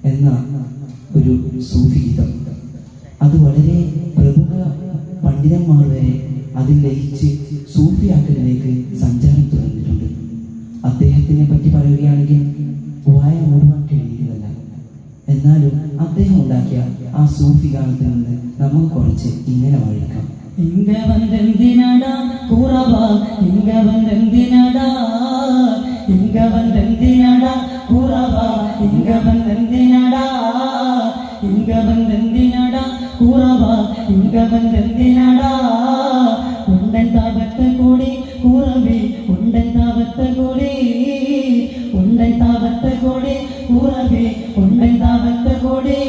എന്ന ഒരു സൂഫി ഗീതം. അത് വളരെ പ്രമുഖ പണ്ഡിതന്മാർ വരെ അതിൽ ലയിച്ച് സൂഫിയാക്കലിലേക്ക് സഞ്ചാരം തുടർന്നിട്ടുണ്ട്. അദ്ദേഹത്തിനെ പറ്റി പറയുകയാണെങ്കിൽ വായ മുഴുവൻ കഴിയുന്നതല്ല. എന്നാലും അദ്ദേഹം ഉണ്ടാക്കിയ ആ സൂഫി ഗാനത്തിൽ നിന്ന് നമ്മൾ കുറച്ച് ഇങ്ങനെ വായിക്കാം. ഇങ്ക വന്തെന്തിനടാ കുറവാ, ഇങ്ക വന്തെന്തിനടാ, ഇങ്ക വന്തെന്തിനടാ കുറവാ, ഇങ്ക വന്തെന്തിനടാ, ഇങ്ക വന്തെന്തിനടാ കുറവാ, ഇങ്ക വന്തെന്തിനടാ, ഉണ്ടൻ താപത്ത് കൂടി കുറവി, ഉണ്ടൻ താപത്ത് കൂടി, ഉണ്ടൻ താപത്ത് കൂടി കുറവി, ഉണ്ടൻ താപത്ത് കൂടി